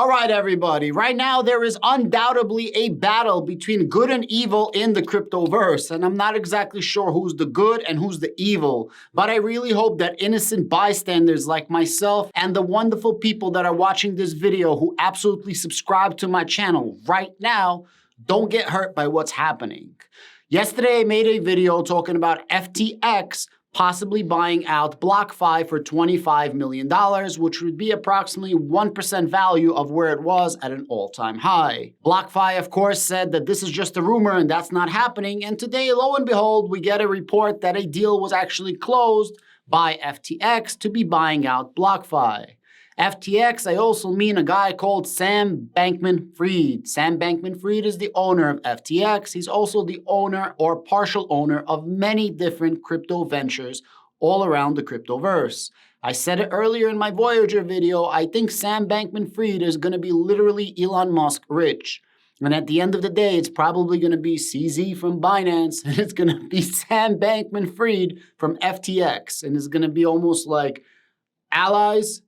All right, everybody. Right now, there is undoubtedly a battle between good and evil in the cryptoverse. And I'm not exactly sure who's the good and who's the evil. But I really hope that innocent bystanders like myself and the wonderful people that are watching this video who absolutely subscribe to my channel right now don't get hurt by what's happening. Yesterday, I made a video talking about FTX possibly buying out Blockfi for $25 million, which would be approximately 1% value of where it was at an all-time high. Blockfi, of course, said that this is just a rumor and that's not happening. And today, lo and behold, we get a report that a deal was actually closed by FTX to be buying out Blockfi. FTX, I also mean a guy called Sam Bankman-Fried. Sam Bankman-Fried is the owner of FTX. He's also the owner or partial owner of many different crypto ventures all around the cryptoverse. I said it earlier in my Voyager video, I think Sam Bankman-Fried is going to be literally Elon Musk rich. And at the end of the day, it's probably going to be CZ from Binance, and it's going to be Sam Bankman-Fried from FTX. And it's going to be almost like allies,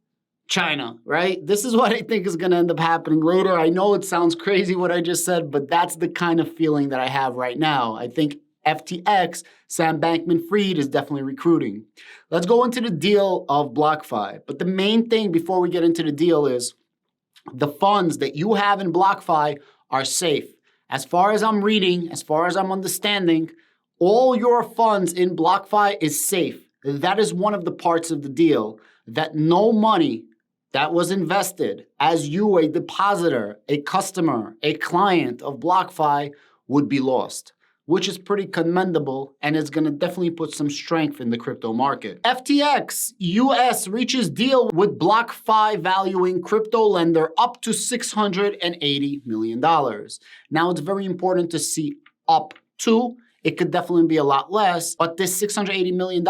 China, right? This is what I think is going to end up happening later. I know it sounds crazy what I just said, but that's the kind of feeling that I have right now. I think FTX, Sam Bankman-Fried, is definitely recruiting. Let's go into the deal of Blockfi. But the main thing before we get into the deal is the funds that you have in Blockfi are safe. As far as I'm reading, as far as I'm understanding, all your funds in Blockfi is safe. That is one of the parts of the deal, that no money that was invested as you, a depositor, a customer, a client of Blockfi, would be lost, which is pretty commendable and is going to definitely put some strength in the crypto market. FTX US reaches deal with Blockfi valuing crypto lender up to $680 million. Now, it's very important to see up to. It could definitely be a lot less, but this $680 million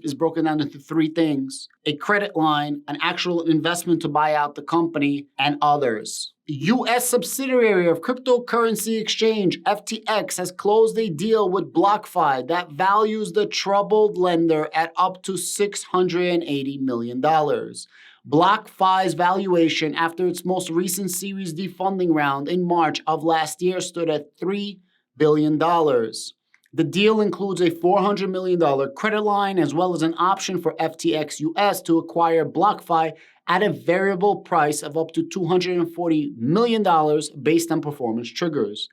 is broken down into three things: a credit line, an actual investment to buy out the company, and others. U.S. subsidiary of cryptocurrency exchange FTX has closed a deal with Blockfi that values the troubled lender at up to $680 million. Blockfi's valuation after its most recent Series D funding round in March of last year stood at $3 billion. The deal includes a $400 million credit line as well as an option for FTX US to acquire Blockfi at a variable price of up to $240 million based on performance triggers.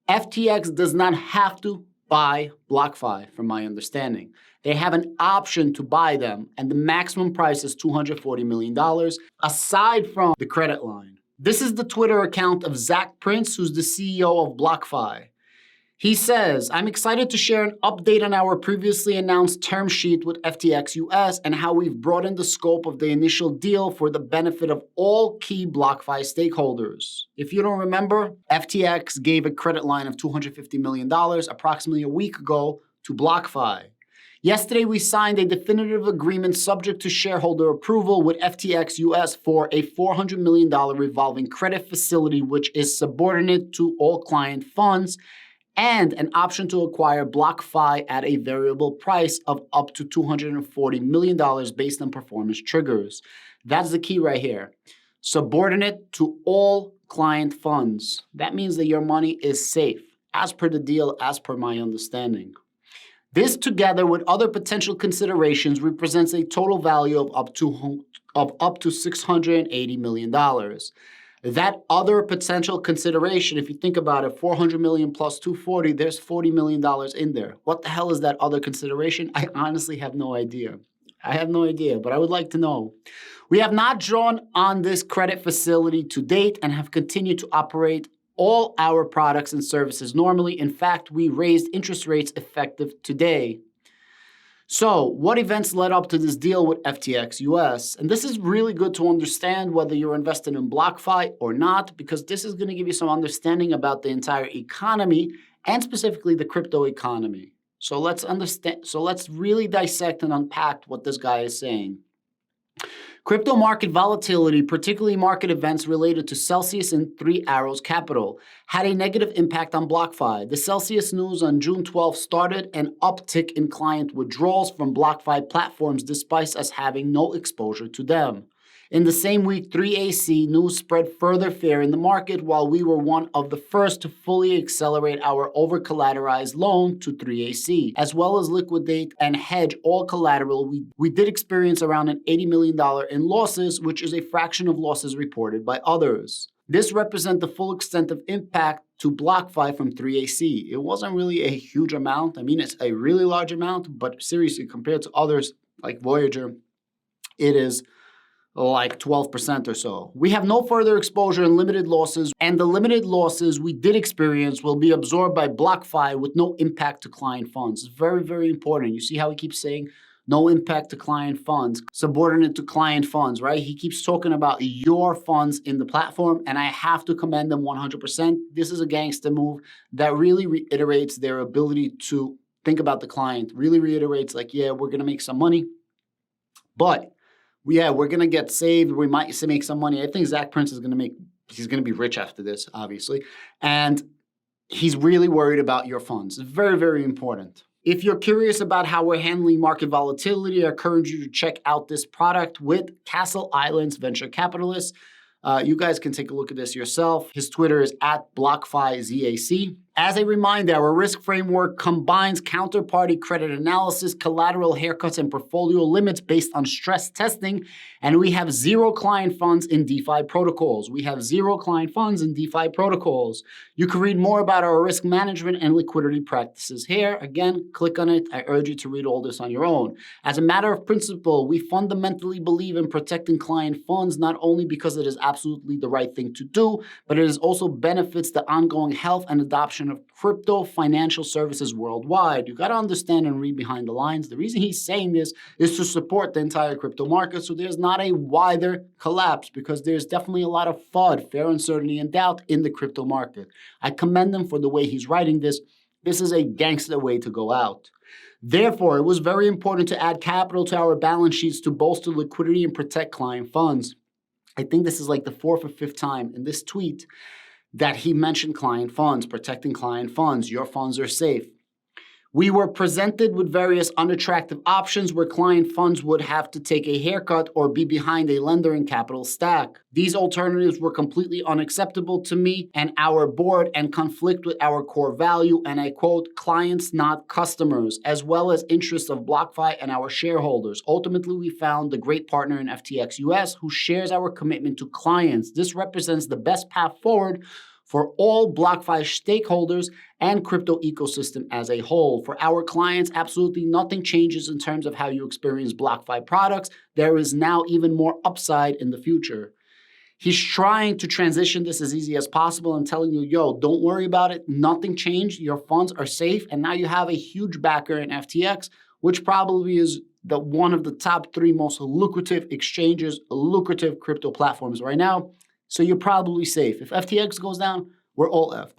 FTX does not have to buy Blockfi, from my understanding. They have an option to buy them, and the maximum price is $240 million, aside from the credit line. This is the Twitter account of Zach Prince, who's the CEO of Blockfi. He says, I'm excited to share an update on our previously announced term sheet with FTX US and how we've broadened the scope of the initial deal for the benefit of all key Blockfi stakeholders. If you don't remember, FTX gave a credit line of $250 million approximately a week ago to Blockfi. Yesterday, we signed a definitive agreement subject to shareholder approval with FTX US for a $400 million revolving credit facility, which is subordinate to all client funds, and an option to acquire Blockfi at a variable price of up to $240 million based on performance triggers. That's the key right here. Subordinate to all client funds. That means that your money is safe, as per the deal, as per my understanding. This, together with other potential considerations, represents a total value of up to $680 million. That other potential consideration, if you think about it, $400 million plus 240, there's $40 million in there. What the hell is that other consideration? I honestly have no idea. But I would like to know. We have not drawn on this credit facility to date and have continued to operate all our products and services normally. In fact, we raised interest rates effective today. So, what events led up to this deal with FTX US? And this is really good to understand whether you're invested in Blockfi or not, because this is going to give you some understanding about the entire economy and specifically the crypto economy. So let's really dissect and unpack what this guy is saying. Crypto market volatility, particularly market events related to Celsius and Three Arrows Capital, had a negative impact on Blockfi. The Celsius news on June 12 started an uptick in client withdrawals from Blockfi platforms despite us having no exposure to them. In the same week, 3AC news spread further fear in the market, while we were one of the first to fully accelerate our over-collateralized loan to 3AC, as well as liquidate and hedge all collateral. We did experience around an $80 million in losses, which is a fraction of losses reported by others. This represents the full extent of impact to Blockfi from 3AC. It wasn't really a huge amount. I mean, it's a really large amount, but seriously, compared to others like Voyager, it is like 12% or so. We have no further exposure and limited losses, and the limited losses we did experience will be absorbed by Blockfi with no impact to client funds. It's very, very important. You see how he keeps saying no impact to client funds, subordinate to client funds, right? He keeps talking about your funds in the platform, and I have to commend them 100%. This is a gangster move that really reiterates their ability to think about the client, really reiterates like, yeah, we're going to make some money, but yeah, we're going to get saved. We might make some money. I think Zach Prince is going to be rich after this, obviously. And he's really worried about your funds. It's very, very important. If you're curious about how we're handling market volatility, I encourage you to check out this product with Castle Islands Venture Capitalists. You guys can take a look at this yourself. His Twitter is @BlockfiZAC. As a reminder, our risk framework combines counterparty credit analysis, collateral haircuts, and portfolio limits based on stress testing, and we have zero client funds in DeFi protocols. You can read more about our risk management and liquidity practices here. Again, click on it. I urge you to read all this on your own. As a matter of principle, we fundamentally believe in protecting client funds, not only because it is absolutely the right thing to do, but it also benefits the ongoing health and adoption of crypto financial services worldwide. You got to understand and read behind the lines. The reason he's saying this is to support the entire crypto market, so there's not a wider collapse, because there's definitely a lot of FUD, fear, uncertainty, and doubt in the crypto market. I commend him for the way he's writing this. This is a gangster way to go out. Therefore, it was very important to add capital to our balance sheets to bolster liquidity and protect client funds. I think this is like the 4th or 5th time in this tweet that he mentioned client funds, protecting client funds. Your funds are safe. We were presented with various unattractive options where client funds would have to take a haircut or be behind a lender in capital stack. These alternatives were completely unacceptable to me and our board and conflict with our core value, and I quote, clients, not customers, as well as interests of Blockfi and our shareholders. Ultimately, we found the great partner in FTX US who shares our commitment to clients. This represents the best path forward for all Blockfi stakeholders and crypto ecosystem as a whole. For our clients, absolutely nothing changes in terms of how you experience Blockfi products. There is now even more upside in the future. He's trying to transition this as easy as possible and telling you, yo, don't worry about it. Nothing changed. Your funds are safe. And now you have a huge backer in FTX, which probably is one of the top 3 most lucrative exchanges, lucrative crypto platforms right now. So you're probably safe. If FTX goes down, we're all effed.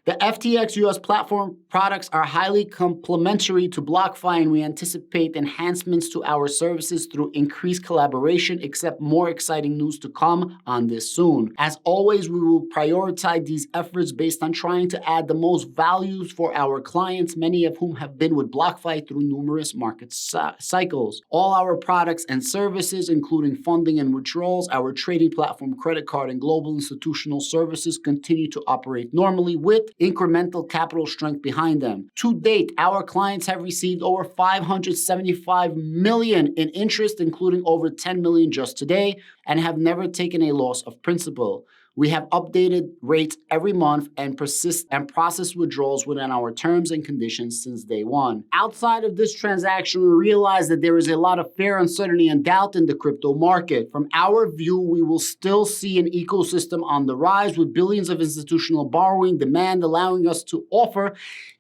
The FTX US platform products are highly complementary to Blockfi, and we anticipate enhancements to our services through increased collaboration, except more exciting news to come on this soon. As always, we will prioritize these efforts based on trying to add the most value for our clients, many of whom have been with Blockfi through numerous market cycles. All our products and services, including funding and withdrawals, our trading platform, credit card, and global institutional services continue to operate normally with incremental capital strength behind them. To date, our clients have received over $575 million in interest, including over $10 million just today, and have never taken a loss of principal. We have updated rates every month and process withdrawals within our terms and conditions since day one. Outside of this transaction, we realize that there is a lot of fear, uncertainty, and doubt in the crypto market. From our view, we will still see an ecosystem on the rise with billions of institutional borrowing demand, allowing us to offer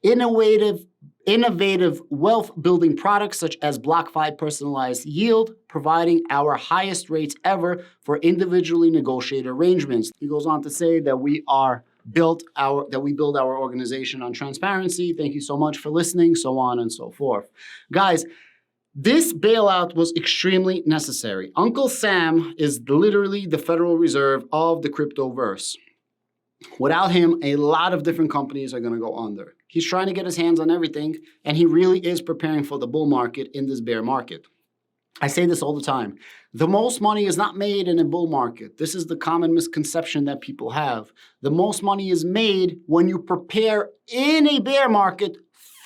innovative wealth-building products such as Blockfi Personalized Yield, providing our highest rates ever for individually negotiated arrangements. He goes on to say that we build our organization on transparency. Thank you so much for listening, so on and so forth. Guys, this bailout was extremely necessary. Uncle Sam is literally the Federal Reserve of the cryptoverse. Without him, a lot of different companies are going to go under. He's trying to get his hands on everything, and he really is preparing for the bull market in this bear market. I say this all the time. The most money is not made in a bull market. This is the common misconception that people have. The most money is made when you prepare in a bear market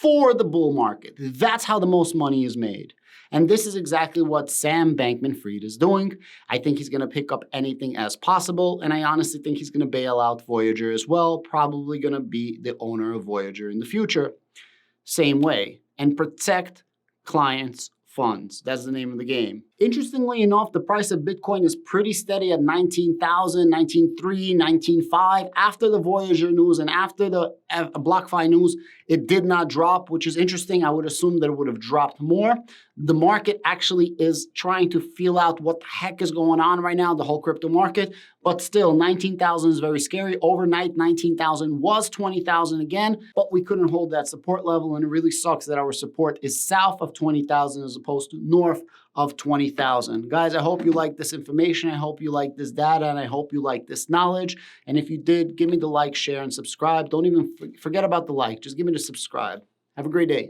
for the bull market. That's how the most money is made. And this is exactly what Sam Bankman-Fried is doing. I think he's going to pick up anything as possible. And I honestly think he's going to bail out Voyager as well. Probably going to be the owner of Voyager in the future. Same way. And protect clients' funds. That's the name of the game. Interestingly enough, the price of Bitcoin is pretty steady at 19,000, 19,300, 19,500. After the Voyager news and after the Blockfi news, it did not drop, which is interesting. I would assume that it would have dropped more. The market actually is trying to feel out what the heck is going on right now, the whole crypto market. But still, 19,000 is very scary. Overnight, 19,000 was 20,000 again, but we couldn't hold that support level. And it really sucks that our support is south of 20,000 as opposed to north of 20,000. Guys, I hope you like this information. I hope you like this data, and I hope you like this knowledge. And if you did, give me the like, share, and subscribe. Don't even forget about the like. Just give me the subscribe. Have a great day.